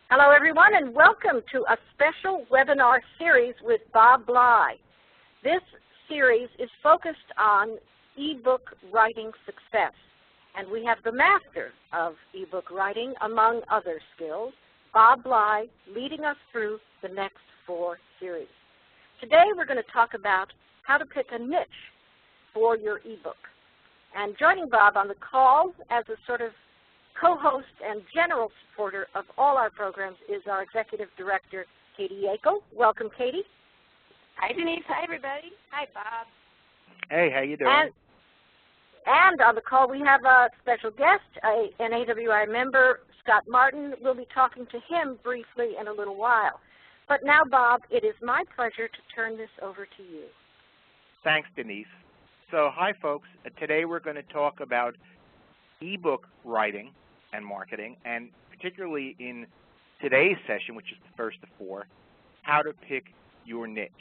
Hello, everyone, and welcome to a special webinar series with Bob Bly. This series is focused on e-book writing success, and we have the master of e-book writing, among other skills, Bob Bly, leading us through the next 4 series. Today, we're going to talk about how to pick a niche for your e-book. And joining Bob on the call as a sort of co-host and general supporter of all our programs is our Executive Director, Katie Yackel. Welcome, Katie. Hi, Denise. Hi, everybody. Hi, Bob. Hey, how you doing? And on the call we have a special guest, an AWI member, Scott Martin. We'll be talking to him briefly in a little while. But now, Bob, it is my pleasure to turn this over to you. Thanks, Denise. So, hi, folks. Today we're going to talk about e-book writing and marketing, and particularly in today's session, which is the first of 4, how to pick your niche.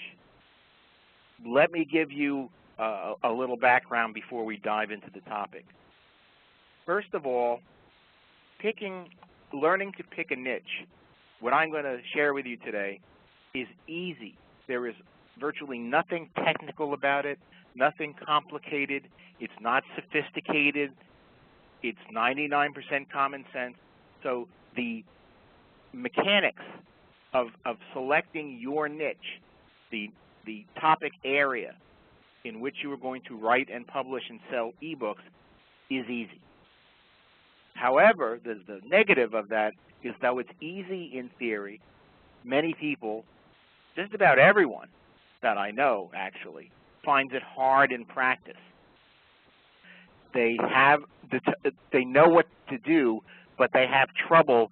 Let me give you a little background before we dive into the topic. First of all, learning to pick a niche, what I'm going to share with you today, is easy. There is virtually nothing technical about it, nothing complicated. It's not sophisticated. It's 99% common sense. So the mechanics of selecting your niche, the topic area in which you are going to write and publish and sell ebooks, is easy. However, the negative of that is, though it's easy in theory, many people, just about everyone that I know actually, finds it hard in practice. They know what to do, but they have trouble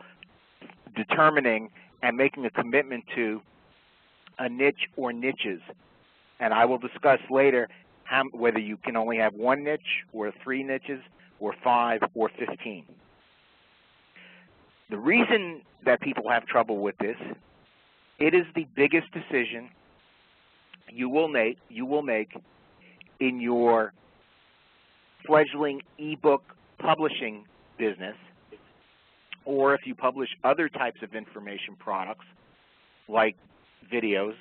determining and making a commitment to a niche or niches. And I will discuss later whether you can only have 1 niche or 3 niches or 5 or 15. The reason that people have trouble with this, it is the biggest decision you will make in your fledgling ebook publishing business, or if you publish other types of information products like videos,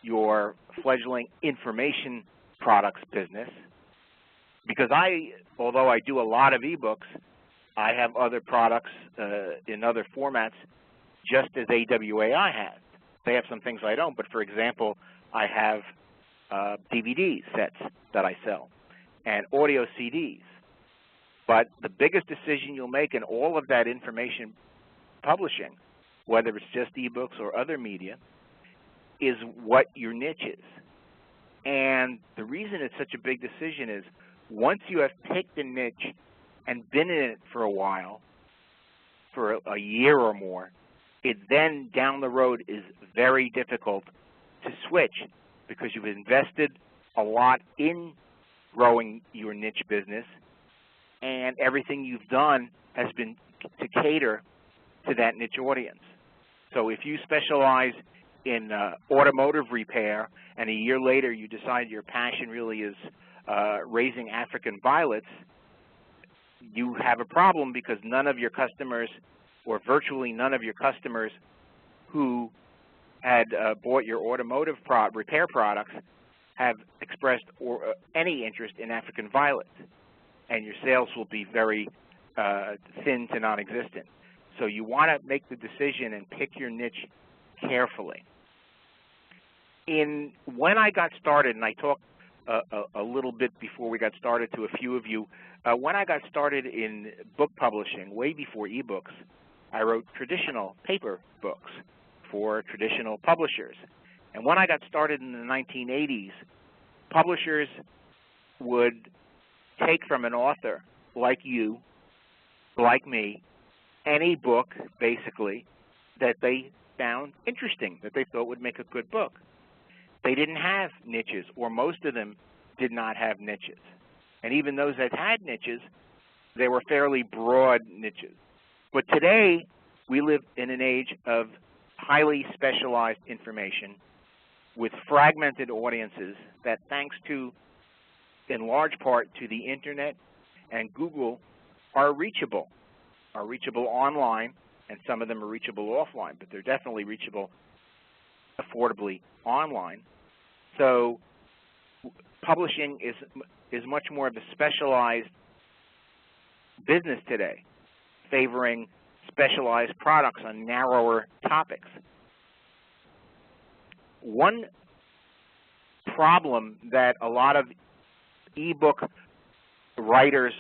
your fledgling information products business. Because although I do a lot of ebooks, I have other products in other formats, just as AWAI has. They have some things I don't, but for example, I have DVD sets that I sell and audio CDs. But the biggest decision you'll make in all of that information publishing, whether it's just ebooks or other media, is what your niche is. And the reason it's such a big decision is once you have picked a niche and been in it for a while, for a year or more, it then down the road is very difficult to switch because you've invested a lot in growing your niche business, and everything you've done has been to cater to that niche audience. So if you specialize in automotive repair and a year later you decide your passion really is raising African violets, you have a problem because none of your customers, or virtually none of your customers who had bought your automotive repair products, have expressed any interest in African violets, and your sales will be very thin to non-existent. So you want to make the decision and pick your niche carefully. When I got started, and I talked a little bit before we got started to a few of you, when I got started in book publishing, way before ebooks, I wrote traditional paper books for traditional publishers. And when I got started in the 1980s, publishers would take from an author like you, like me, any book, basically, that they found interesting, that they thought would make a good book. They didn't have niches, or most of them did not have niches. And even those that had niches, they were fairly broad niches. But today, we live in an age of highly specialized information with fragmented audiences that, thanks to, in large part, to the Internet and Google, are reachable online and some of them are reachable offline, but they're definitely reachable affordably online. So publishing is much more of a specialized business today, favoring specialized products on narrower topics. One problem that a lot of ebook writers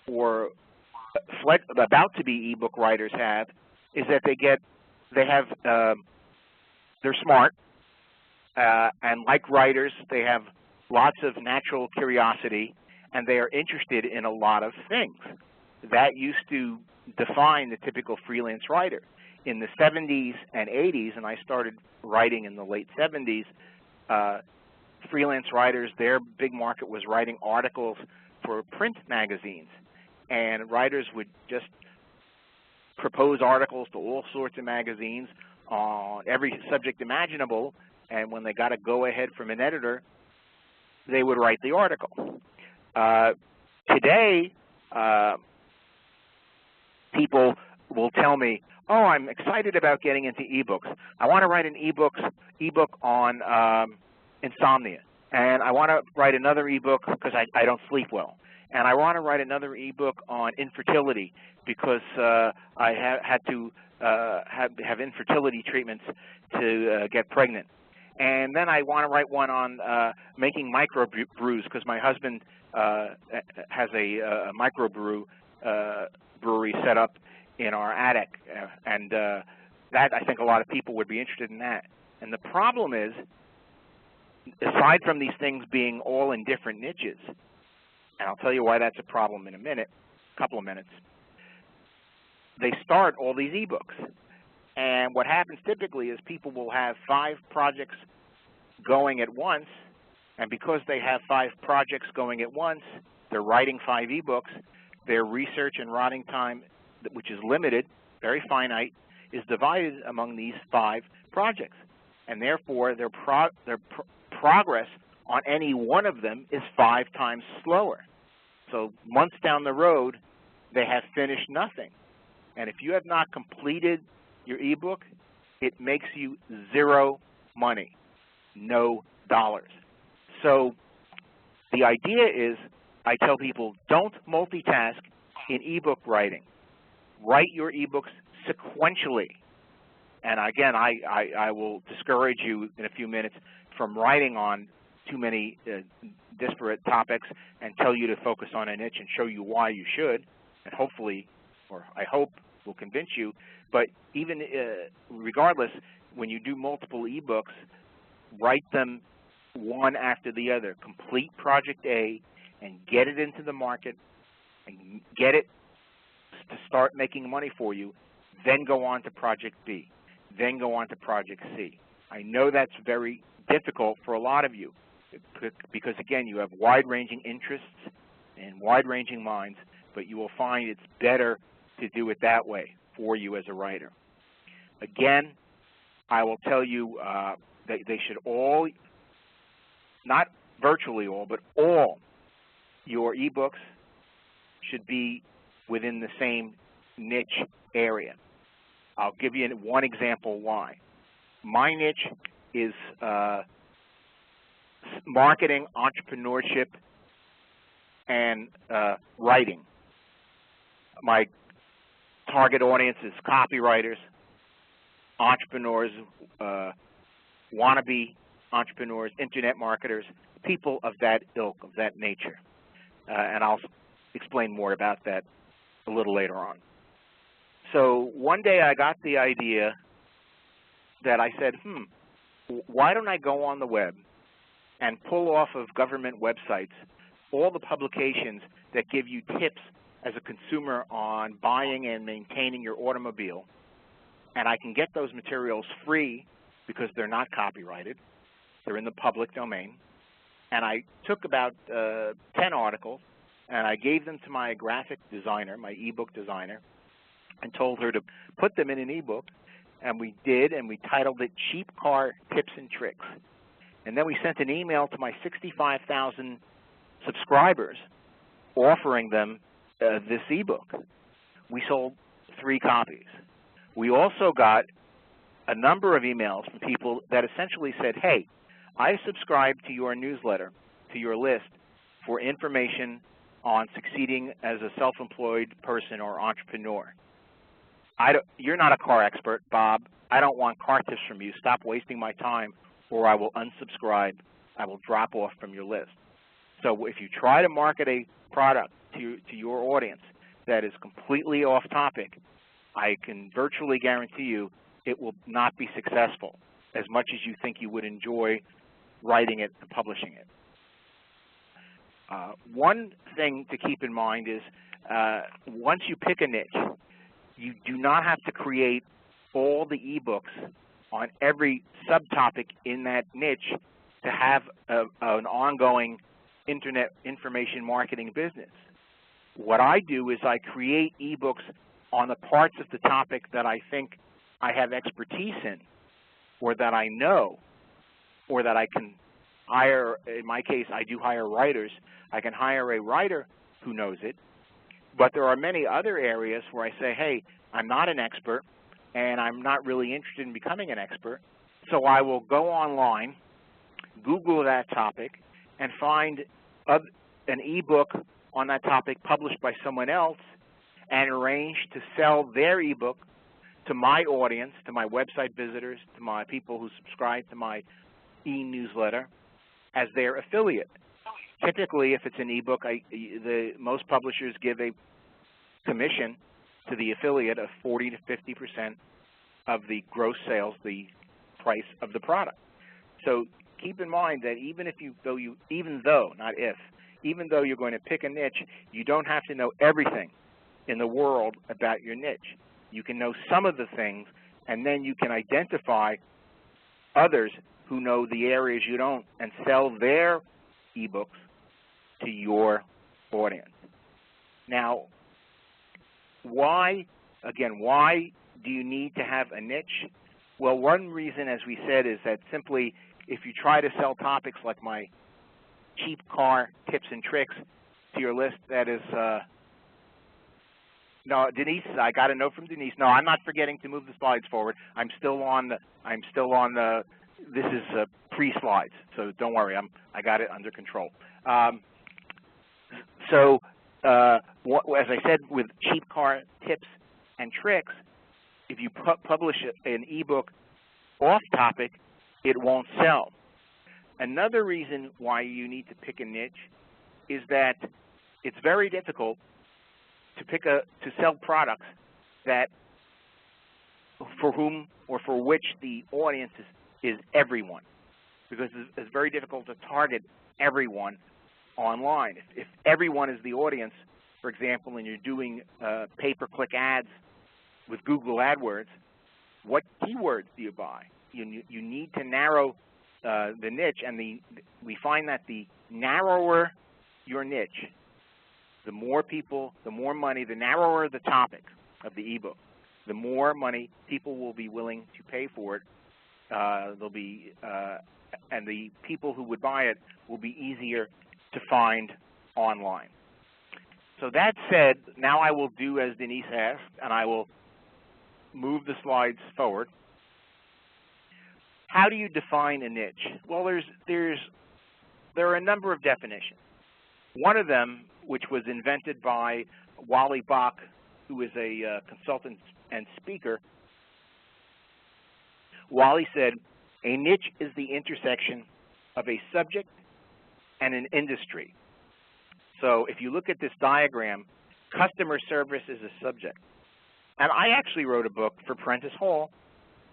or about to be ebook writers have is that they're smart, and like writers, they have lots of natural curiosity, and they are interested in a lot of things. That used to define the typical freelance writer. In the 70s and 80s, and I started writing in the late 70s, freelance writers, their big market was writing articles for print magazines. And writers would just propose articles to all sorts of magazines on every subject imaginable, and when they got a go-ahead from an editor, they would write the article. Today, people will tell me, oh, I'm excited about getting into ebooks. I want to write an ebook on insomnia, and I want to write another ebook because I don't sleep well. And I want to write another ebook on infertility because I had to have infertility treatments to get pregnant. And then I want to write one on making microbrews because my husband has a microbrew brewery set up in our attic, and that I think a lot of people would be interested in that. And the problem is, aside from these things being all in different niches, and I'll tell you why that's a problem in a couple of minutes, they start all these ebooks. And what happens typically is people will have 5 projects going at once, and because they have 5 projects going at once, they're writing 5 ebooks. Their research and writing time, which is limited, very finite, is divided among these 5 projects. And therefore, their progress on any one of them is 5 times slower. So months down the road, they have finished nothing. And if you have not completed your ebook, it makes you 0 money, no dollars. So the idea is, I tell people, don't multitask in ebook writing. Write your ebooks sequentially. And again, I will discourage you in a few minutes from writing on too many disparate topics and tell you to focus on a niche and show you why you should, and hopefully, or I hope, will convince you. But even regardless, when you do multiple ebooks, write them one after the other. Complete Project A and get it into the market and get it to start making money for you, then go on to Project B, then go on to Project C. I know that's very difficult for a lot of you because, again, you have wide-ranging interests and wide-ranging minds, but you will find it's better to do it that way for you as a writer. Again, I will tell you that they should all, not virtually all, but all your ebooks should be within the same niche area. I'll give you one example why. My niche is marketing, entrepreneurship, and writing. My target audience is copywriters, entrepreneurs, wannabe entrepreneurs, internet marketers, people of that ilk, of that nature. And I'll explain more about that a little later on. So one day I got the idea that I said, why don't I go on the web and pull off of government websites all the publications that give you tips as a consumer on buying and maintaining your automobile, and I can get those materials free because they're not copyrighted. They're in the public domain. And I took about 10 articles, and I gave them to my graphic designer, my ebook designer, and told her to put them in an ebook. And we did, and we titled it Cheap Car Tips and Tricks. And then we sent an email to my 65,000 subscribers offering them this ebook. We sold 3 copies. We also got a number of emails from people that essentially said, hey, I subscribe to your newsletter, to your list, for information on succeeding as a self-employed person or entrepreneur. You're not a car expert, Bob. I don't want car tips from you. Stop wasting my time, or I will unsubscribe. I will drop off from your list. So if you try to market a product to your audience that is completely off topic, I can virtually guarantee you it will not be successful as much as you think you would enjoy writing it and publishing it. One thing to keep in mind is once you pick a niche, you do not have to create all the ebooks on every subtopic in that niche to have an ongoing internet information marketing business. What I do is I create ebooks on the parts of the topic that I think I have expertise in, or that I know, or that I can hire. In my case, I do hire writers. I can hire a writer who knows it. But there are many other areas where I say, hey, I'm not an expert, and I'm not really interested in becoming an expert, so I will go online, Google that topic, and find an ebook on that topic published by someone else, and arrange to sell their ebook to my audience, to my website visitors, to my people who subscribe to my e-newsletter as their affiliate. Typically, if it's an ebook, most publishers give a commission to the affiliate of 40 to 50% of the gross sales, the price of the product. So keep in mind that even though you're going to pick a niche, you don't have to know everything in the world about your niche. You can know some of the things, and then you can identify others who know the areas you don't and sell their ebooks to your audience. Now, why do you need to have a niche? Well, one reason, as we said, is that simply if you try to sell topics like my cheap car tips and tricks to your list, that is, no, Denise, I got a note from Denise. No, I'm not forgetting to move the slides forward. I'm still on the, this is pre-slides, so don't worry, I got it under control. As I said, with cheap car tips and tricks, if you publish an ebook off topic, it won't sell. Another reason why you need to pick a niche is that it's very difficult to sell products that for whom or for which the audience is everyone, because it's very difficult to target everyone online. If everyone is the audience, for example, and you're doing pay-per-click ads with Google AdWords, what keywords do you buy? You need to narrow the niche, and we find that the narrower your niche, the more people, the more money, the narrower the topic of the ebook, the more money people will be willing to pay for it. And the people who would buy it will be easier to find online. So that said, now I will do as Denise asked, and I will move the slides forward. How do you define a niche? Well, there are a number of definitions. One of them, which was invented by Wally Bach, who is a consultant and speaker, Wally said, a niche is the intersection of a subject and an industry. So if you look at this diagram, customer service is a subject. And I actually wrote a book for Prentice Hall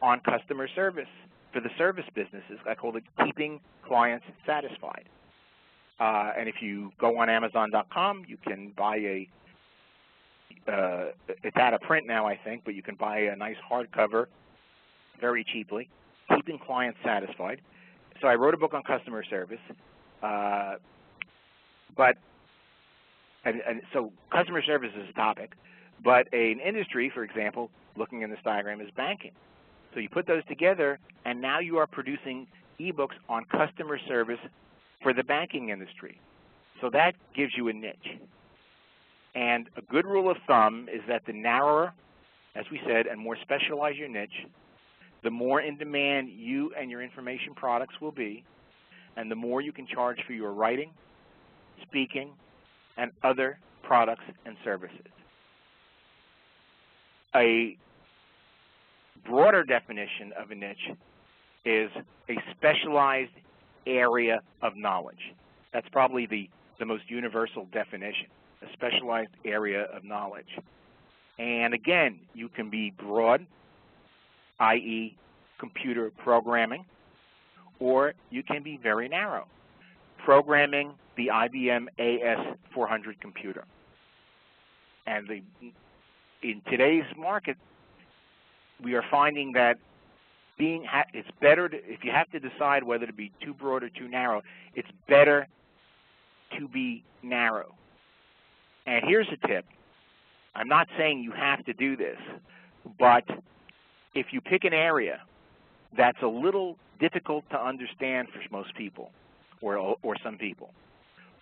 on customer service for the service businesses. I called it Keeping Clients Satisfied. And if you go on Amazon.com, you can buy it's out of print now, I think, but you can buy a nice hardcover very cheaply, Keeping Clients Satisfied. So I wrote a book on customer service. So customer service is a topic, but an industry, for example, looking in this diagram, is banking. So you put those together, and now you are producing ebooks on customer service for the banking industry. So that gives you a niche. And a good rule of thumb is that the narrower as we said, and more specialize your niche, the more in demand you and your information products will be, and the more you can charge for your writing, speaking, and other products and services. A broader definition of a niche is a specialized area of knowledge. That's probably the most universal definition, a specialized area of knowledge. And again, you can be broad, i.e. computer programming, or you can be very narrow, programming the IBM AS400 computer. And in today's market, we are finding that it's better if you have to decide whether to be too broad or too narrow, it's better to be narrow. And here's a tip. I'm not saying you have to do this, but if you pick an area that's a little difficult to understand for most people, or some people,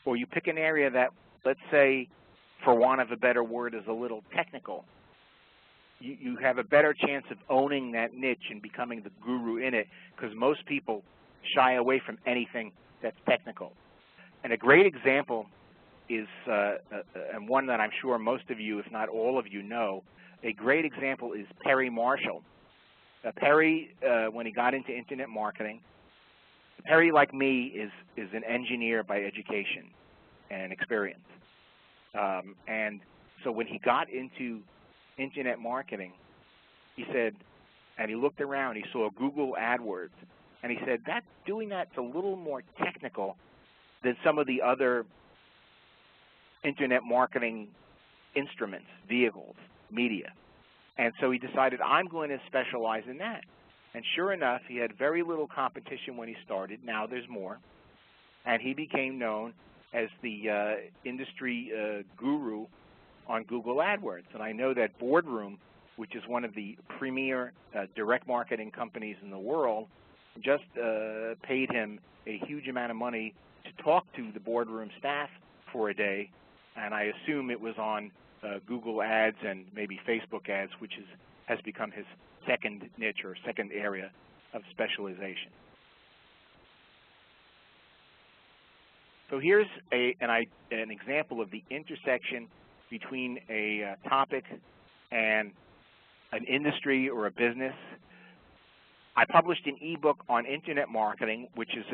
or you pick an area that, let's say, for want of a better word, is a little technical, you have a better chance of owning that niche and becoming the guru in it, because most people shy away from anything that's technical. And a great example is, and one that I'm sure most of you, if not all of you, know, a great example is Perry Marshall. Perry, when he got into internet marketing, Perry, like me, is an engineer by education and experience. And so when he got into internet marketing, he said, and he looked around, he saw Google AdWords, and he said, doing that's a little more technical than some of the other internet marketing instruments, vehicles, media. And so he decided, I'm going to specialize in that. And sure enough, he had very little competition when he started. Now there's more. And he became known as the industry guru on Google AdWords. And I know that Boardroom, which is one of the premier direct marketing companies in the world, just paid him a huge amount of money to talk to the Boardroom staff for a day. And I assume it was on Google Ads and maybe Facebook Ads, which has become his second niche or second area of specialization. So here's an example of the intersection between a topic and an industry or a business. I published an ebook on internet marketing, which is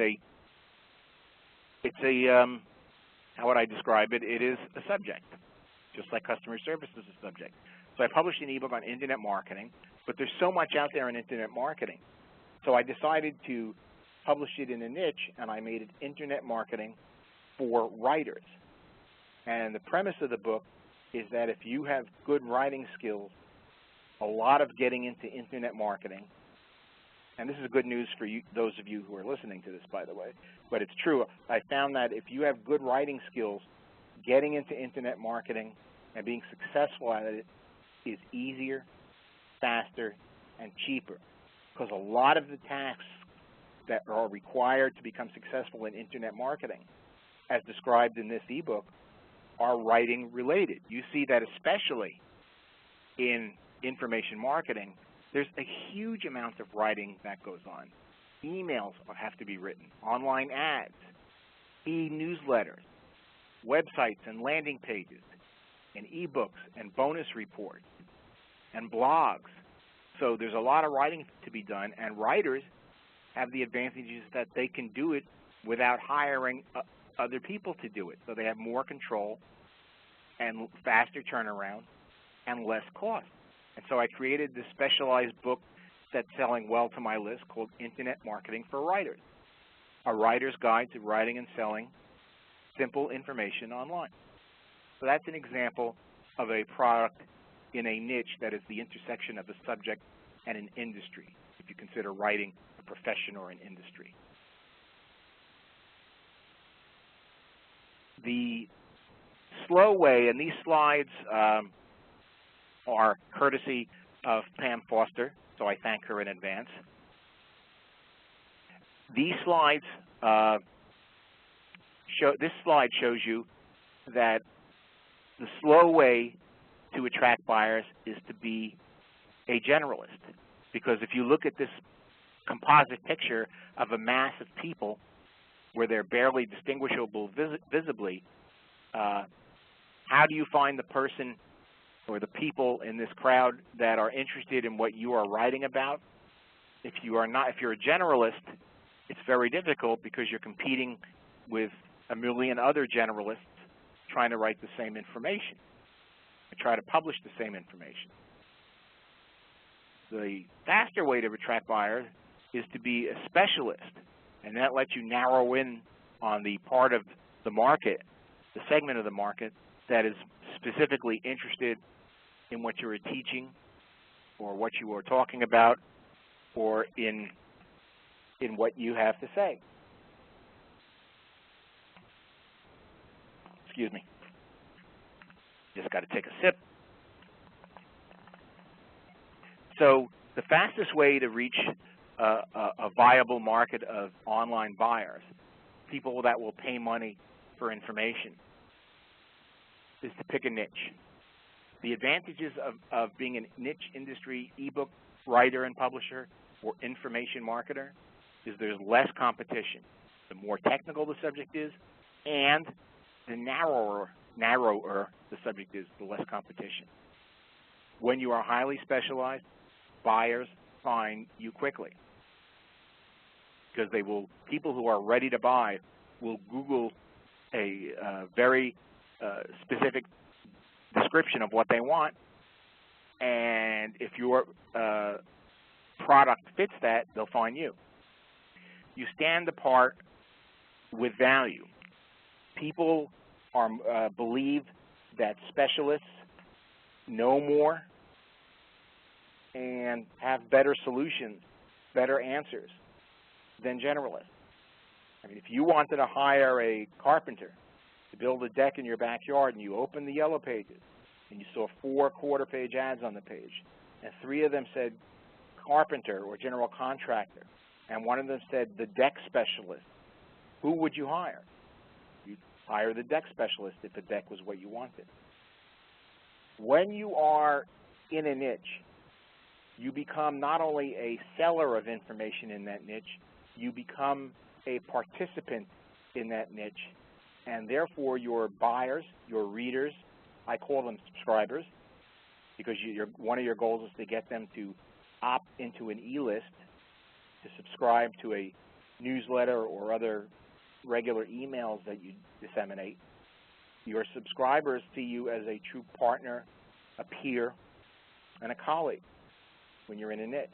how would I describe it? It is a subject, just like customer service is a subject. So I published an ebook on internet marketing, but there's so much out there in internet marketing. So I decided to publish it in a niche, and I made it Internet Marketing for Writers. And the premise of the book is that if you have good writing skills, a lot of getting into internet marketing, and this is good news for you, those of you who are listening to this, by the way, but it's true. I found that if you have good writing skills, getting into internet marketing and being successful at it is easier, faster, and cheaper, because a lot of the tasks that are required to become successful in internet marketing, as described in this ebook, are writing related. You see that especially in information marketing, there's a huge amount of writing that goes on. Emails have to be written, online ads, e-newsletters, websites and landing pages, and ebooks and bonus reports, and blogs. So there's a lot of writing to be done, and writers have the advantages that they can do it without hiring other people to do it. So they have more control and faster turnaround and less cost. And so I created this specialized book that's selling well to my list called Internet Marketing for Writers, a writer's guide to writing and selling simple information online. So that's an example of a product in a niche that is the intersection of a subject and an industry, if you consider writing a profession or an industry. The slow way, and these slides are courtesy of Pam Foster, so I thank her in advance. These slides this slide shows you that the slow way to attract buyers is to be a generalist. Because if you look at this composite picture of a mass of people where they're barely distinguishable visibly, how do you find the person or the people in this crowd that are interested in what you are writing about? If you're a generalist, it's very difficult because you're competing with a million other generalists trying to write the same information and try to publish the same information. The faster way to attract buyers is to be a specialist, and that lets you narrow in on the part of the market, the segment of the market that is specifically interested in what you are teaching or what you are talking about or in what you have to say. Excuse me. Just got to take a sip. So the fastest way to reach a viable market of online buyers, people that will pay money for information, is to pick a niche. The advantages of being a niche industry ebook writer and publisher or information marketer is there's less competition. The more technical the subject is, and the narrower the subject is, the less competition. When you are highly specialized, buyers find you quickly because people who are ready to buy will Google a very specific description of what they want, and if your product fits that, they'll find you. You stand apart with value. People believe that specialists know more and have better solutions, better answers than generalists. I mean, if you wanted to hire a carpenter to build a deck in your backyard and you opened the Yellow Pages and you saw 4 quarter-page ads on the page and 3 of them said carpenter or general contractor and 1 of them said the deck specialist, who would you hire? You'd hire the deck specialist if the deck was what you wanted. When you are in a niche, you become not only a seller of information in that niche, you become a participant in that niche, and therefore your buyers, your readers, I call them subscribers, because one of your goals is to get them to opt into an e-list, to subscribe to a newsletter or other regular emails that you disseminate. Your subscribers see you as a true partner, a peer, and a colleague when you're in a niche.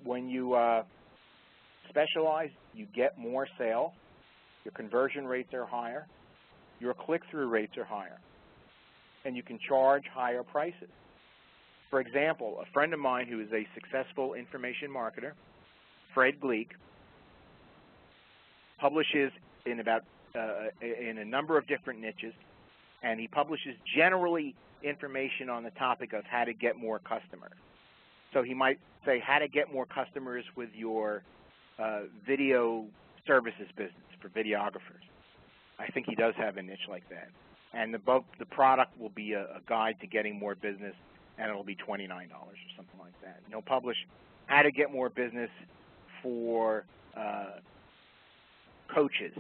When you specialize, you get more sales, your conversion rates are higher, your click-through rates are higher, and you can charge higher prices. For example, a friend of mine who is a successful information marketer, Fred Gleek, publishes in a number of different niches, and he publishes generally information on the topic of how to get more customers. So he might say how to get more customers with your video services business for videographers. I think he does have a niche like that. And the product will be a guide to getting more business, and it'll be $29 or something like that. And he'll publish how to get more business for coaches,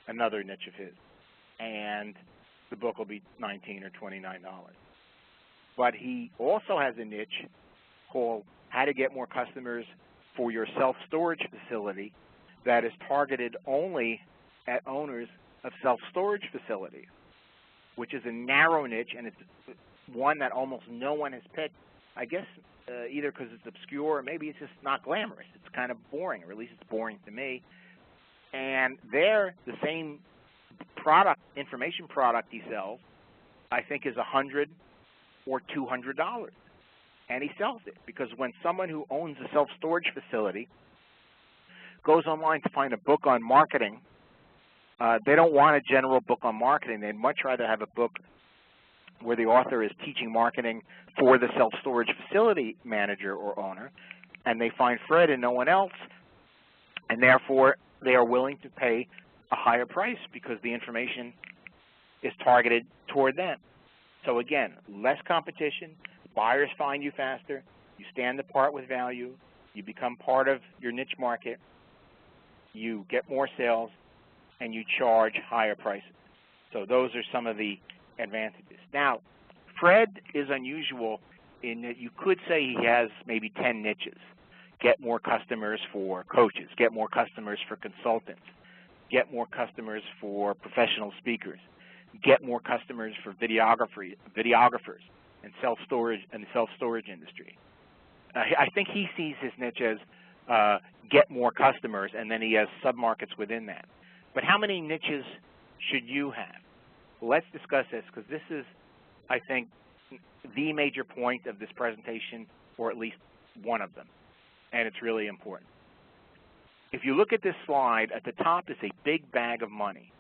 another niche of his. And the book will be $19 or $29. But he also has a niche called how to get more customers for your self-storage facility that is targeted only at owners of self-storage facilities, which is a narrow niche, and it's one that almost no one has picked, I guess either because it's obscure or maybe it's just not glamorous. It's kind of boring, or at least it's boring to me. And there, the same product, information product he sells, I think is $100 or $200. And he sells it because when someone who owns a self-storage facility goes online to find a book on marketing, they don't want a general book on marketing. They'd much rather have a book where the author is teaching marketing for the self-storage facility manager or owner, and they find Fred and no one else, and therefore they are willing to pay a higher price because the information is targeted toward them. So again, less competition, Buyers find you faster, you stand apart with value, you become part of your niche market, you get more sales, and you charge higher prices. So those are some of the advantages. Now, Fred is unusual in that you could say he has maybe 10 niches. Get more customers for coaches, get more customers for consultants, get more customers for professional speakers, get more customers for videographers and self-storage industry. I think he sees his niche as get more customers, and then he has sub-markets within that. But how many niches should you have? Well, let's discuss this, because this is, I think, the major point of this presentation, or at least one of them, and it's really important. If you look at this slide, at the top is a big bag of money.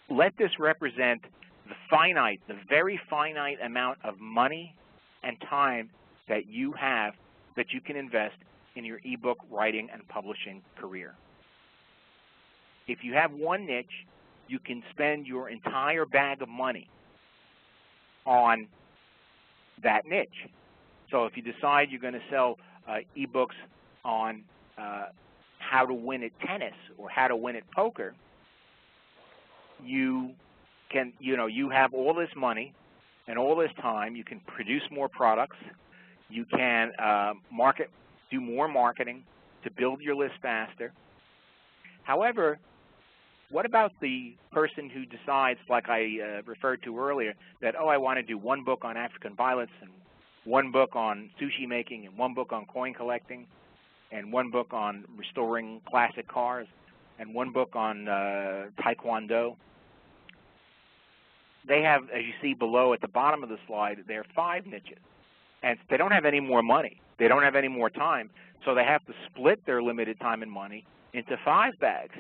Let this represent the very finite amount of money and time that you have that you can invest in your ebook writing and publishing career. If you have one niche, you can spend your entire bag of money on that niche. So if you decide you're going to sell ebooks on how to win at tennis or how to win at poker, you have all this money and all this time. You can produce more products. You can do more marketing to build your list faster. However, what about the person who decides, like I referred to earlier, that, oh, I want to do one book on African violets and one book on sushi making and one book on coin collecting and one book on restoring classic cars and one book on Taekwondo? They have, as you see below at the bottom of the slide, there are 5 niches. And they don't have any more money. They don't have any more time. So they have to split their limited time and money into 5 bags.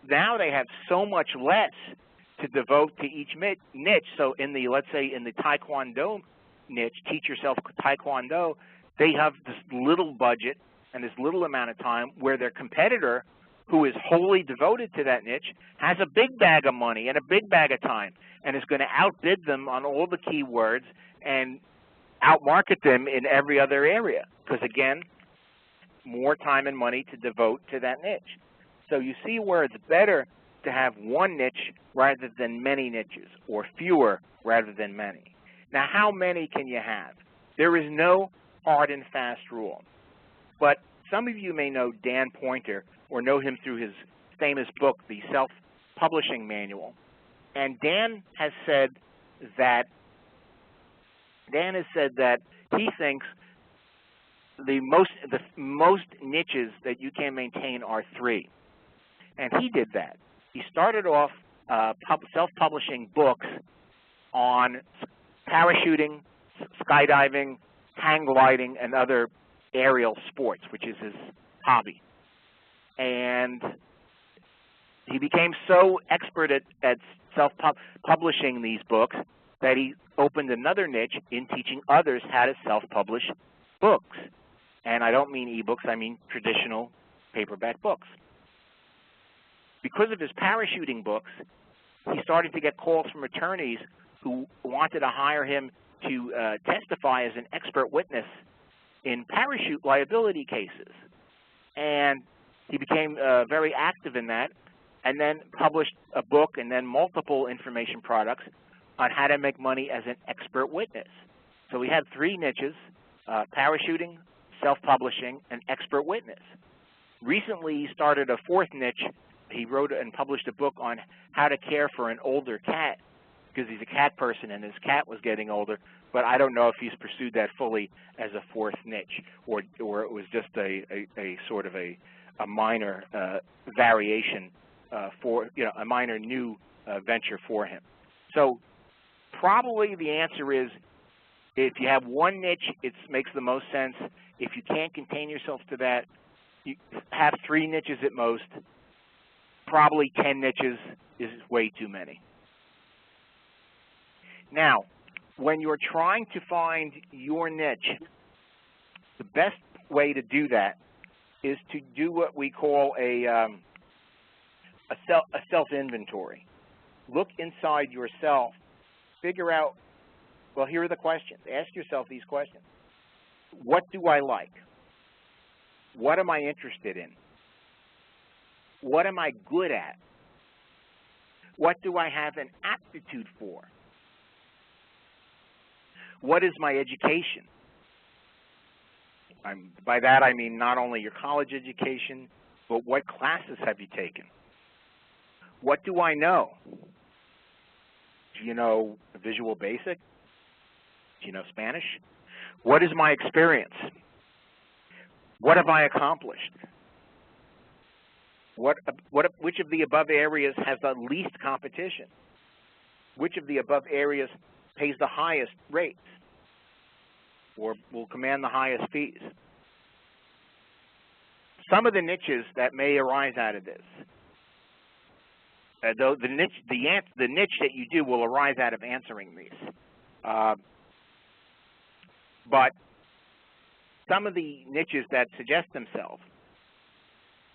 Now they have so much less to devote to each niche. So in the, let's say in the Taekwondo niche, teach yourself Taekwondo, they have this little budget and this little amount of time, where their competitor, who is wholly devoted to that niche, has a big bag of money and a big bag of time and is going to outbid them on all the keywords and outmarket them in every other area, because again, more time and money to devote to that niche. So you see where it's better to have one niche rather than many niches, or fewer rather than many. Now, how many can you have? There is no hard and fast rule. But some of you may know Dan Poynter, or know him through his famous book, The Self-Publishing Manual. And Dan has said that he thinks the most niches that you can maintain are 3. And he did that. He started off self-publishing books on parachuting, skydiving, hang gliding, and other aerial sports, which is his hobby. And he became so expert at self-publishing these books that he opened another niche in teaching others how to self-publish books. And I don't mean ebooks, I mean traditional paperback books. Because of his parachuting books, he started to get calls from attorneys who wanted to hire him to testify as an expert witness in parachute liability cases. And he became very active in that, and then published a book and then multiple information products on how to make money as an expert witness. So we had 3 niches, parachuting, self-publishing, and expert witness. Recently, he started a 4th niche. He wrote and published a book on how to care for an older cat, because he's a cat person and his cat was getting older, but I don't know if he's pursued that fully as a 4th niche, or it was just a sort of a minor variation for, a minor new venture for him. So probably the answer is, if you have one niche, it makes the most sense. If you can't contain yourself to that, you have 3 niches at most. Probably 10 niches is way too many. Now, when you're trying to find your niche, the best way to do that is to do what we call a self-inventory. Look inside yourself, figure out Well, here are the questions. Ask yourself these questions. What do I like? What am I interested in? What am I good at? What do I have an aptitude for? What is my education? By that I mean not only your college education, but what classes have you taken? What do I know? Do you know Visual Basic? Do you know Spanish? What is my experience? What have I accomplished? Which of the above areas has the least competition? Which of the above areas pays the highest rates or will command the highest fees? Some of the niches that may arise out of this, though the niche that you do will arise out of answering these. But some of the niches that suggest themselves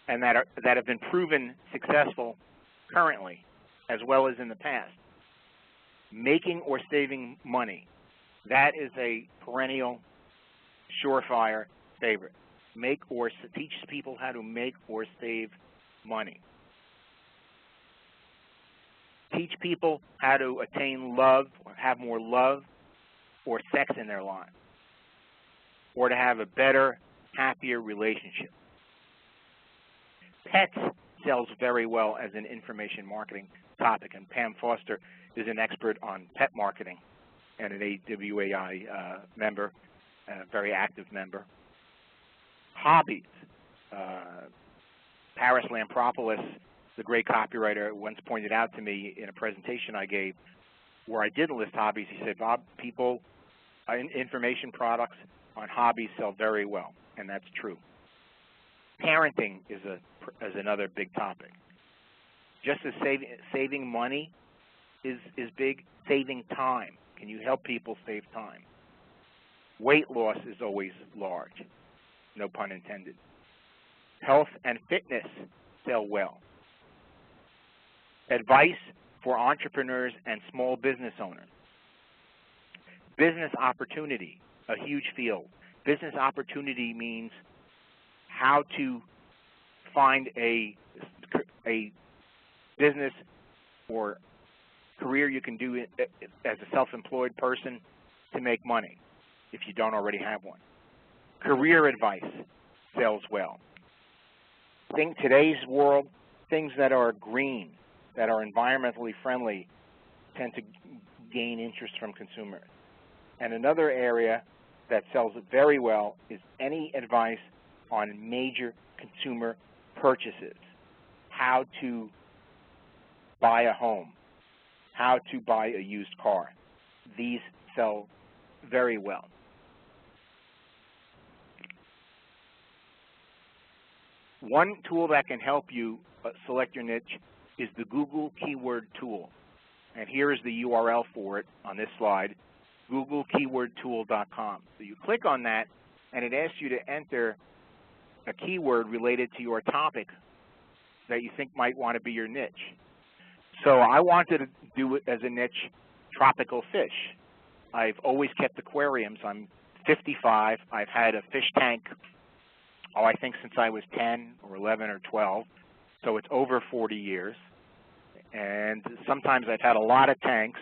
and that have been proven successful currently as well as in the past, making or saving money, that is a perennial, surefire favorite. Teach people how to make or save money. Teach people how to attain love or have more love or sex in their lives, or to have a better, happier relationship. Pets sells very well as an information marketing topic, and Pam Foster is an expert on pet marketing and an AWAI member, a very active member. Hobbies. Paris Lampropoulos, the great copywriter, once pointed out to me in a presentation I gave where I didn't list hobbies. He said, Bob, information products on hobbies sell very well, and that's true. Parenting is another big topic. Just as saving money is big, saving time. Can you help people save time? Weight loss is always large, no pun intended. Health and fitness sell well. Advice for entrepreneurs and small business owners. Business opportunity, a huge field. Business opportunity means how to find a business or career you can do as a self-employed person to make money if you don't already have one. Career advice sells well. Today's world, things that are green, that are environmentally friendly, tend to gain interest from consumers. And another area that sells very well is any advice on major consumer purchases, how to buy a home, how to buy a used car. These sell very well. One tool that can help you select your niche is the Google Keyword Tool. And here is the URL for it on this slide, googlekeywordtool.com. So you click on that, and it asks you to enter a keyword related to your topic that you think might want to be your niche. So I wanted to do it as a niche, tropical fish. I've always kept aquariums. I'm 55. I've had a fish tank, I think since I was 10 or 11 or 12. So it's over 40 years. And sometimes I've had a lot of tanks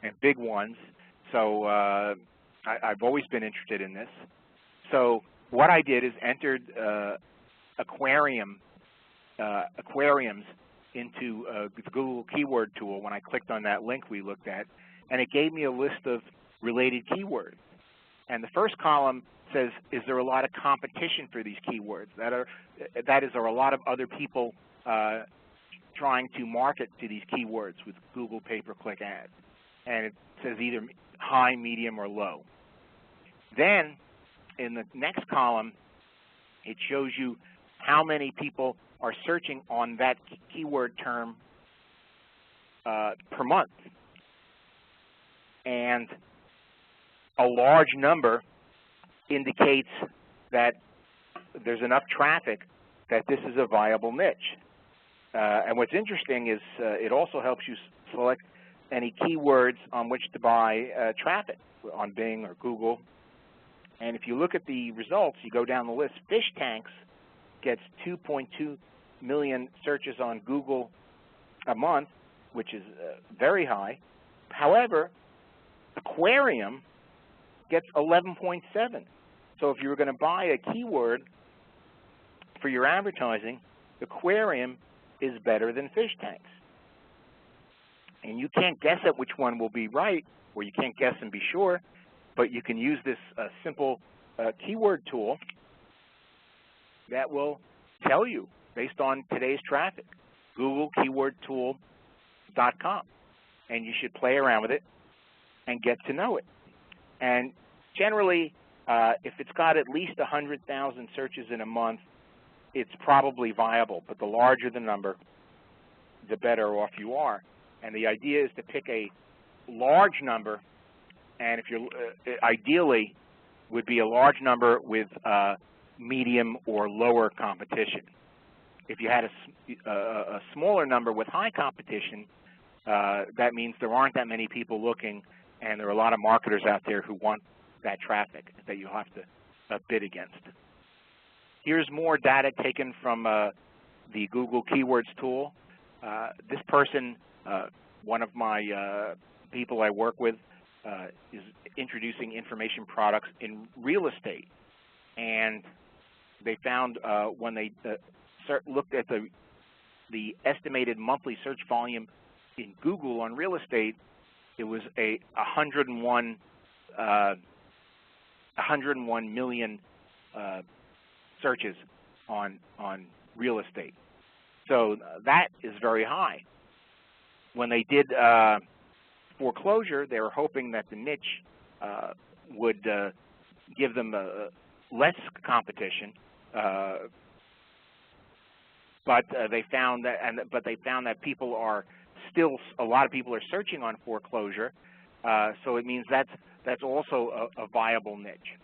and big ones. So I've always been interested in this. So what I did is entered aquariums into the Google Keyword Tool when I clicked on that link we looked at, and it gave me a list of related keywords. And the first column says, is there a lot of competition for these keywords? That is, are a lot of other people trying to market to these keywords with Google pay-per-click ads? And it says either high, medium, or low. Then, in the next column, it shows you how many people are searching on that keyword term per month. And a large number indicates that there's enough traffic that this is a viable niche. And what's interesting is it also helps you select any keywords on which to buy traffic on Bing or Google. And if you look at the results, you go down the list, fish tanks gets 2.2 million searches on Google a month, which is very high. However, aquarium gets 11.7. So if you were going to buy a keyword for your advertising, aquarium is better than fish tanks. And you can't guess at which one will be right, or you can't guess and be sure, but you can use this simple keyword tool that will tell you based on today's traffic, googlekeywordtool.com. And you should play around with it and get to know it. And generally, if it's got at least 100,000 searches in a month, it's probably viable. But the larger the number, the better off you are. And the idea is to pick a large number, and if you're ideally would be a large number with medium or lower competition. If you had a smaller number with high competition, that means there aren't that many people looking, and there are a lot of marketers out there who want that traffic that you'll have to bid against. Here's more data taken from the Google Keywords tool. This person, one of my people I work with, is introducing information products in real estate. And they found when they looked at the estimated monthly search volume in Google on real estate, it was 101 million searches on real estate. So that is very high. When they did foreclosure, they were hoping that the niche would give them less competition, but they found that people are still, a lot of people are searching on foreclosure, so it means that's also a viable niche.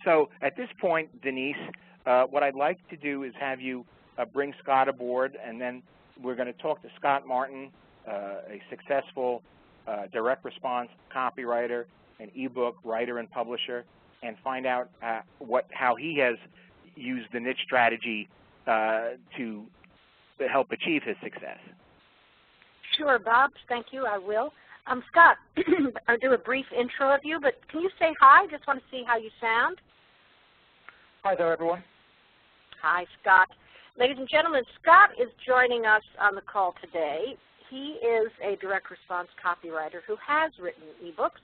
So at this point, Denise, what I'd like to do is have you bring Scott aboard, and then we're going to talk to Scott Martin, a successful direct response copywriter, an ebook writer and publisher, and find out how he has used the niche strategy to help achieve his success. Sure, Bob. Thank you. I will. Scott, I'll do a brief intro of you, but can you say hi? Just want to see how you sound. Hi there, everyone. Hi, Scott. Ladies and gentlemen, Scott is joining us on the call today. He is a direct response copywriter who has written ebooks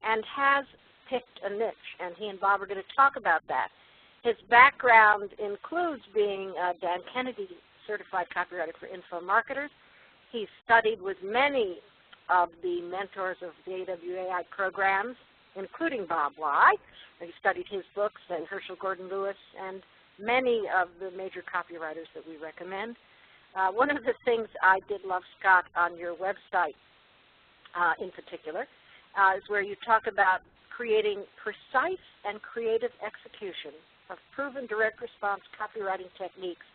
and has picked a niche, and he and Bob are going to talk about that. His background includes being a Dan Kennedy certified copywriter for info marketers. He's studied with many of the mentors of the AWAI programs, including Bob Bly. He studied his books and Herschel Gordon Lewis and many of the major copywriters that we recommend. One of the things I did love, Scott, on your website in particular is where you talk about creating precise and creative execution of proven direct response copywriting techniques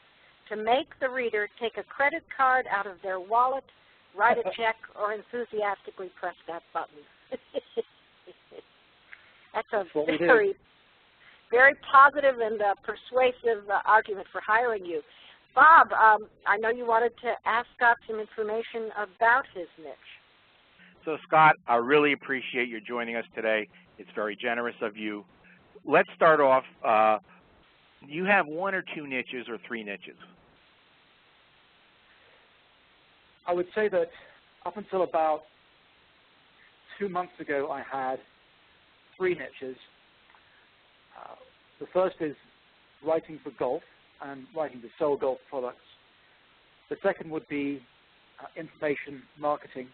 to make the reader take a credit card out of their wallet, write a check, or enthusiastically press that button. That's a very, very positive and persuasive argument for hiring you. Bob, I know you wanted to ask Scott some information about his niche. So, Scott, I really appreciate you joining us today. It's very generous of you. Let's start off. You have one or two niches or three niches? I would say that up until about 2 months ago, I had three niches. The first is writing for golf and writing to sell golf products. The second would be information marketing.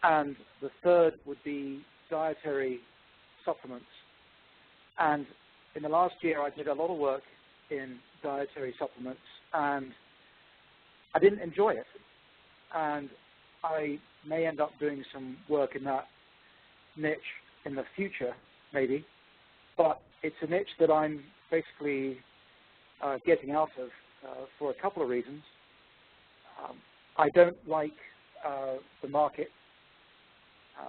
And the third would be dietary supplements. And in the last year, I did a lot of work in dietary supplements, and I didn't enjoy it. And I may end up doing some work in that niche in the future, maybe. But it's a niche that I'm basically getting out of for a couple of reasons. I don't like the market.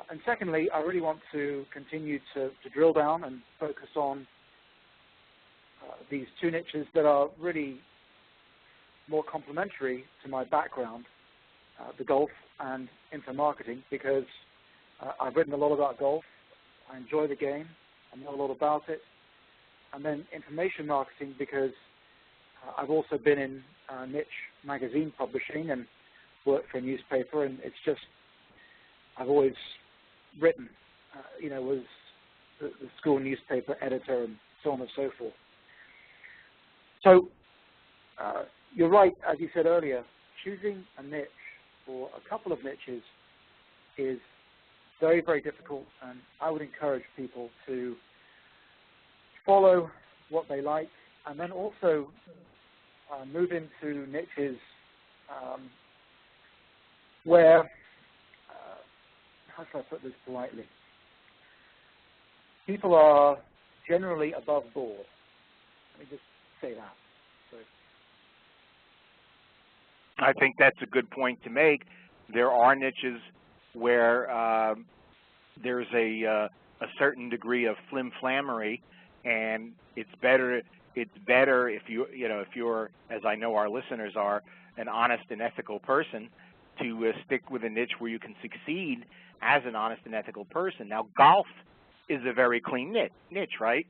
And secondly, I really want to continue to drill down and focus on these two niches that are really more complementary to my background, the golf and info marketing, because I've written a lot about golf. I enjoy the game. I know a lot about it. And then information marketing, because I've also been in niche magazine publishing and worked for a newspaper, and it's just, I've always written, was the school newspaper editor and so on and so forth. So you're right, as you said earlier, choosing a niche or a couple of niches is very, very difficult, and I would encourage people to follow what they like and then also move into niches where, how should I put this politely, people are generally above board. Let me just say that. So, I think that's a good point to make. There are niches where there's a certain degree of flim-flammery, and it's better if you're, as I know our listeners are, an honest and ethical person, to stick with a niche where you can succeed as an honest and ethical person. Now, golf is a very clean niche, right?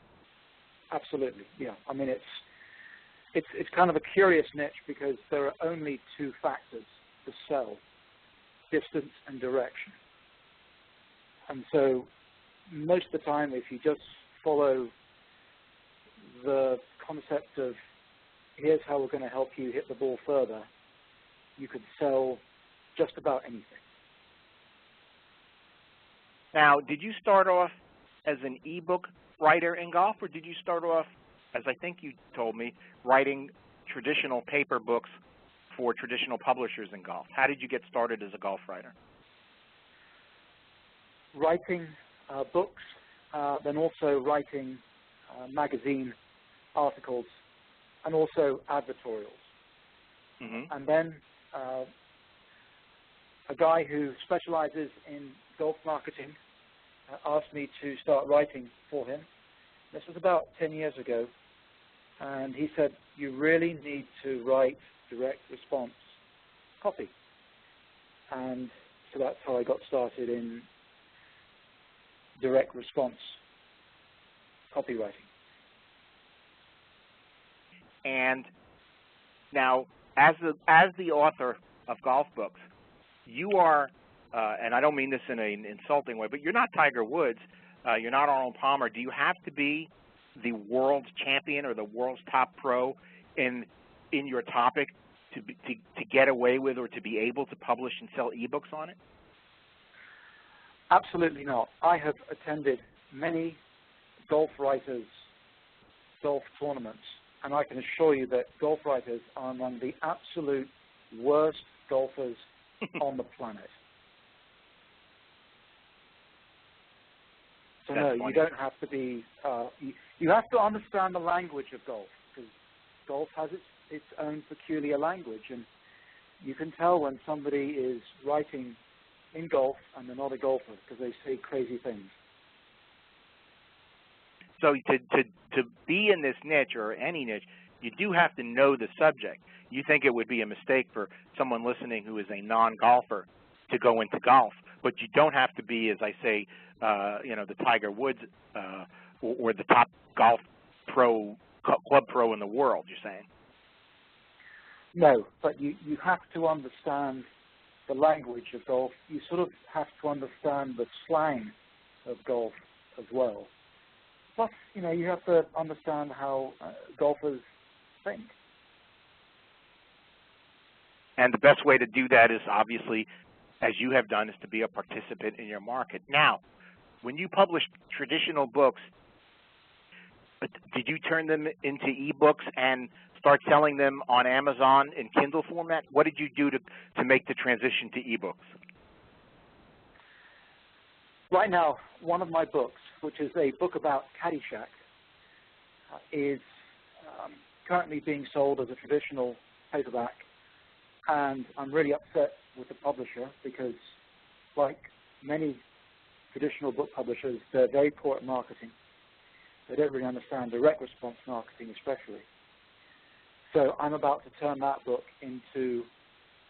Absolutely, yeah. I mean, it's kind of a curious niche because there are only two factors to sell: distance and direction. And so most of the time, if you just follow the concept of here's how we're going to help you hit the ball further, you could sell just about anything. Now, did you start off as an ebook writer in golf, or did you start off, as I think you told me, writing traditional paper books for traditional publishers in golf? How did you get started as a golf writer? Writing books, then also writing magazine articles, and also advertorials. Mm-hmm. And then a guy who specializes in golf marketing asked me to start writing for him. This was about 10 years ago, and he said, you really need to write direct response copy. And so that's how I got started in direct response copywriting. And now, as the author of golf books, you are, and I don't mean this in an insulting way, but you're not Tiger Woods, you're not Arnold Palmer. Do you have to be the world's champion or the world's top pro in your topic to get away with or to be able to publish and sell ebooks on it? Absolutely not. I have attended many golf writers' golf tournaments, and I can assure you that golf writers are among the absolute worst golfers on the planet. So That's no, funny. you don't have to be, you have to understand the language of golf, because golf has its own peculiar language, and you can tell when somebody is writing in golf and they're not a golfer because they say crazy things. So to be in this niche or any niche, you do have to know the subject. You think it would be a mistake for someone listening who is a non-golfer to go into golf, but you don't have to be, as I say, the Tiger Woods or the top golf pro, club pro in the world, you're saying? No, but you have to understand the language of golf. You sort of have to understand the slang of golf as well. Plus, you have to understand how golfers think. And the best way to do that is obviously, as you have done, is to be a participant in your market. Now, when you publish traditional books, did you turn them into ebooks and start selling them on Amazon in Kindle format? What did you do to make the transition to ebooks? Right now, one of my books, which is a book about Caddyshack, is currently being sold as a traditional paperback and I'm really upset with the publisher because, like many traditional book publishers, they're very poor at marketing. They don't really understand direct response marketing especially. So I'm about to turn that book into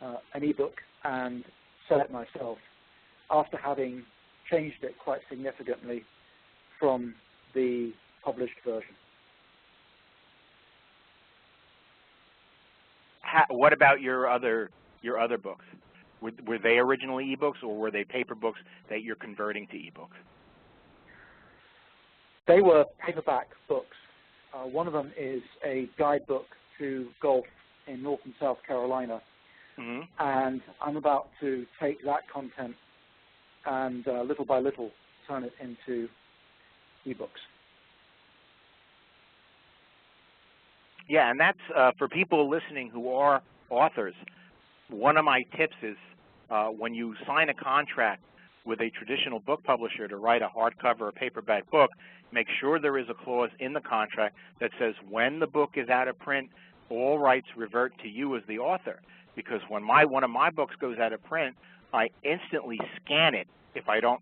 an ebook and sell it myself after having changed it quite significantly from the published version. What about your other books? Were they originally ebooks, or were they paper books that you're converting to ebooks? They were paperback books. One of them is a guidebook to golf in North and South Carolina, and I'm about to take that content and little by little turn it into ebooks. Yeah, and that's for people listening who are authors. One of my tips is when you sign a contract with a traditional book publisher to write a hardcover or paperback book, make sure there is a clause in the contract that says when the book is out of print, all rights revert to you as the author. Because when one of my books goes out of print, I instantly scan it. If I don't,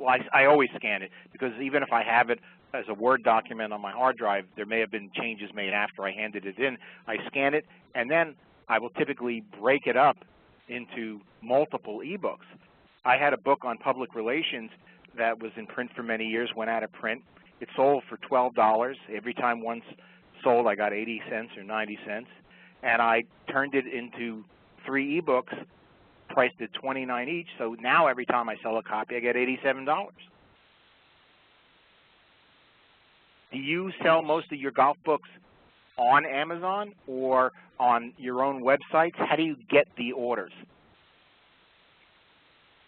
I always scan it, because even if I have it as a Word document on my hard drive, there may have been changes made after I handed it in. I scan it, and then I will typically break it up into multiple ebooks. I had a book on public relations that was in print for many years, went out of print. It sold for $12. Every time once sold, I got 80 cents or 90 cents. And I turned it into 3 ebooks, priced at $29 each. So now every time I sell a copy, I get $87. Do you sell most of your golf books on Amazon or on your own websites? How do you get the orders?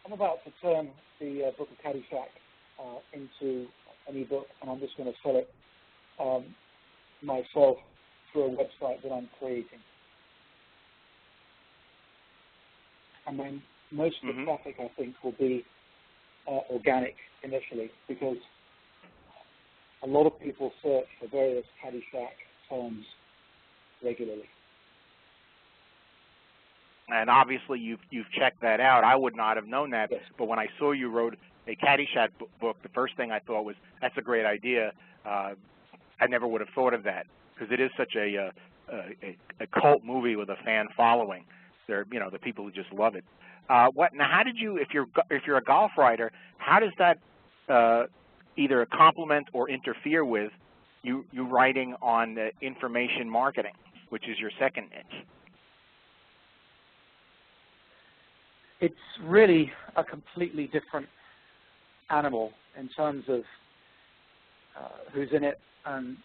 I'm about to turn the Book of Caddyshack into an ebook, and I'm just going to sell it myself through a website that I'm creating. And then most of the traffic, I think, will be organic initially, because a lot of people search for various Caddyshack terms regularly. And obviously you've checked that out. I would not have known that, yes. But when I saw you wrote a Caddyshack book, the first thing I thought was, that's a great idea. I never would have thought of that, because it is such a cult movie with a fan following. There, the people who just love it. Now, how did you, if you're a golf writer, how does that either complement or interfere with you writing on information marketing, which is your second niche? It's really a completely different animal in terms of who's in it and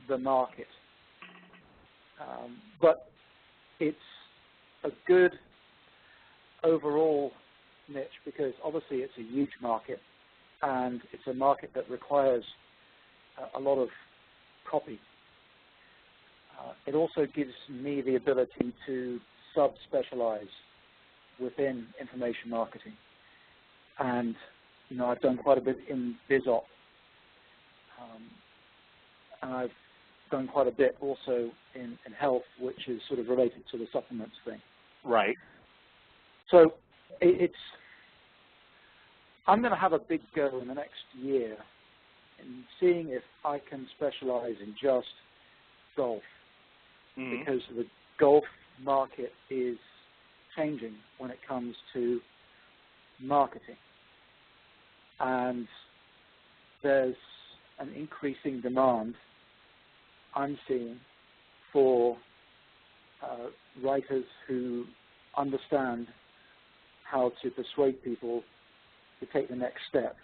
the market. But it's a good overall niche, because obviously it's a huge market, and it's a market that requires a lot of copy. It also gives me the ability to sub-specialize within information marketing. And, I've done quite a bit in BizOp, and I've done quite a bit also in health, which is sort of related to the supplements thing. Right. So I'm going to have a big go in the next year in seeing if I can specialize in just golf, because the golf market is changing when it comes to marketing. And there's an increasing demand I'm seeing for writers who understand how to persuade people to take the next step.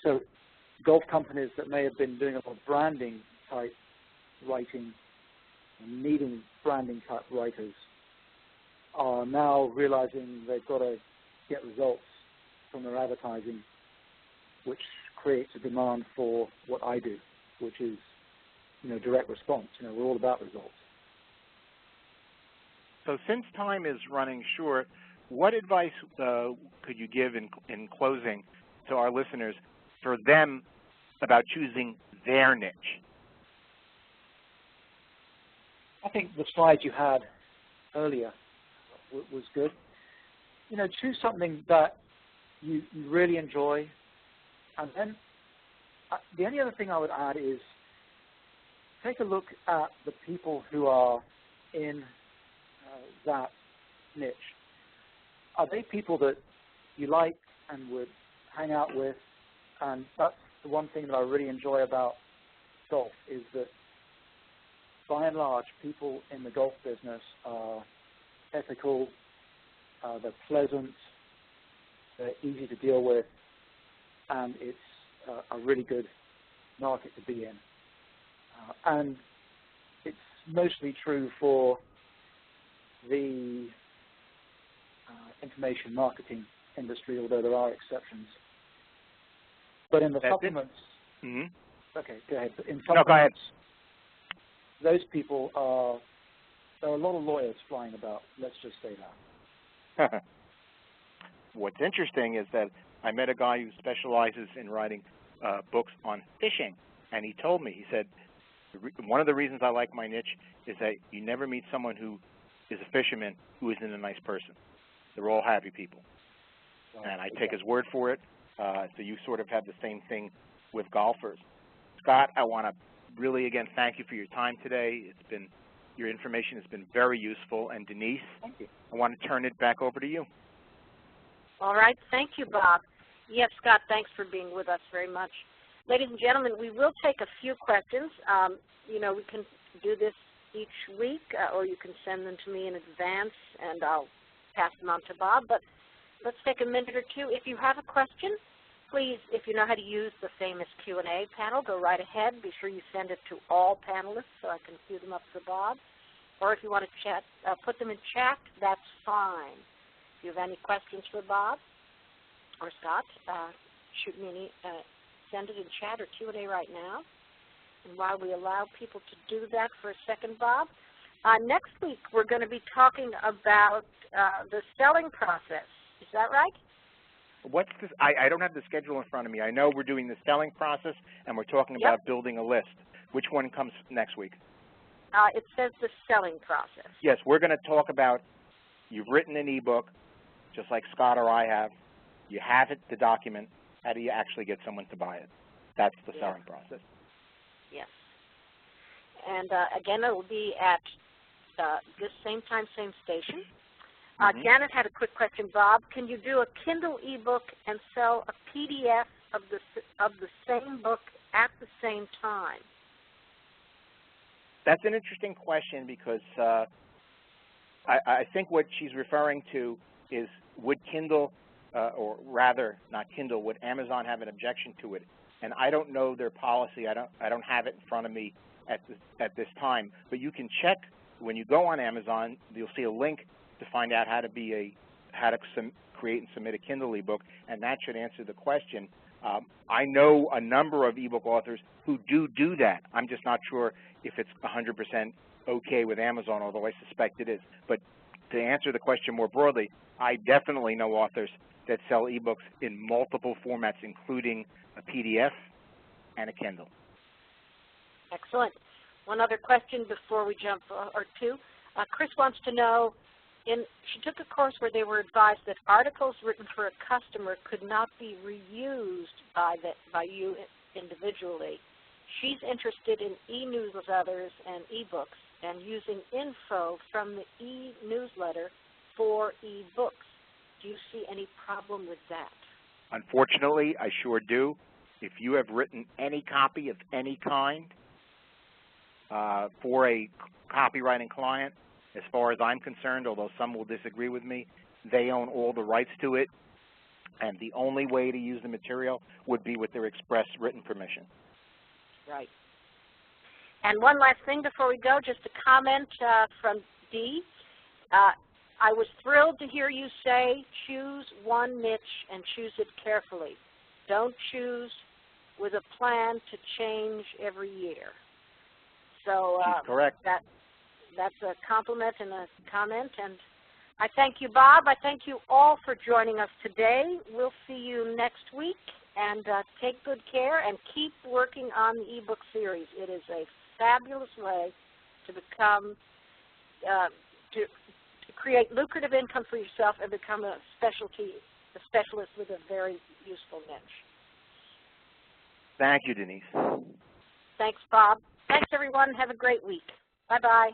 So golf companies that may have been doing a lot of branding type writing and needing branding type writers are now realizing they've got to get results from their advertising, which creates a demand for what I do, which is, direct response. We're all about results. So since time is running short, what advice could you give in closing to our listeners for them about choosing their niche? I think the slide you had earlier was good. You know, choose something that you really enjoy, and then the only other thing I would add is take a look at the people who are in that niche. Are they people that you like and would hang out with? And that's the one thing that I really enjoy about golf, is that by and large, people in the golf business are ethical, they're pleasant, they're easy to deal with, and it's a really good market to be in. And it's mostly true for the information marketing industry, although there are exceptions. But in the supplements, okay, go ahead. In supplements, no, go ahead. Those people there are a lot of lawyers flying about, let's just say that. What's interesting is that I met a guy who specializes in writing books on fishing, and he told me, he said, one of the reasons I like my niche is that you never meet someone who is a fisherman who isn't a nice person. They're all happy people. And I take his word for it. So you sort of have the same thing with golfers. Scott, I want to really, again, thank you for your time today. Your information has been very useful. And Denise, thank you. I want to turn it back over to you. All right. Thank you, Bob. Yes, Scott, thanks for being with us very much. Ladies and gentlemen, we will take a few questions. You know, we can do this each week, or you can send them to me in advance, and I'll pass them on to Bob. But let's take a minute or two. If you have a question, please, if you know how to use the famous Q&A panel, go right ahead. Be sure you send it to all panelists so I can queue them up for Bob. Or if you want to chat, put them in chat, that's fine. If you have any questions for Bob or Scott, shoot me send it in chat or Q&A right now. And while we allow people to do that for a second, Bob, next week we're going to be talking about the selling process. Is that right? What's this? I don't have the schedule in front of me. I know we're doing the selling process, and we're talking about building a list. Which one comes next week? It says the selling process. Yes, we're going to talk about, you've written an e-book, just like Scott or I have. You have it, the document. How do you actually get someone to buy it? That's the selling process. Yes. And again, it will be at this same time, same station. Janet had a quick question. Bob, can you do a Kindle ebook and sell a PDF of the same book at the same time? That's an interesting question, because I think what she's referring to is, would Kindle, or rather not Kindle, would Amazon have an objection to it? And I don't know their policy. I don't have it in front of me at this time. But you can check when you go on Amazon. You'll see a link to find out how to create and submit a Kindle ebook, and that should answer the question. I know a number of ebook authors who do that. I'm just not sure if it's 100% okay with Amazon, although I suspect it is. But to answer the question more broadly, I definitely know authors that sell ebooks in multiple formats, including a PDF and a Kindle. Excellent. One other question before we jump, or two. Chris wants to know, she took a course where they were advised that articles written for a customer could not be reused by you individually. She's interested in e-newsletters and e-books and using info from the e-newsletter for e-books. Do you see any problem with that? Unfortunately, I sure do. If you have written any copy of any kind for a copywriting client, as far as I'm concerned, although some will disagree with me, they own all the rights to it, and the only way to use the material would be with their express written permission. Right. And one last thing before we go, just a comment from Dee. I was thrilled to hear you say choose one niche and choose it carefully. Don't choose with a plan to change every year. So She's correct. That's a compliment and a comment. And I thank you, Bob. I thank you all for joining us today. We'll see you next week. And take good care and keep working on the ebook series. It is a fabulous way to become, to create lucrative income for yourself and become a specialist with a very useful niche. Thank you, Denise. Thanks, Bob. Thanks, everyone. Have a great week. Bye-bye.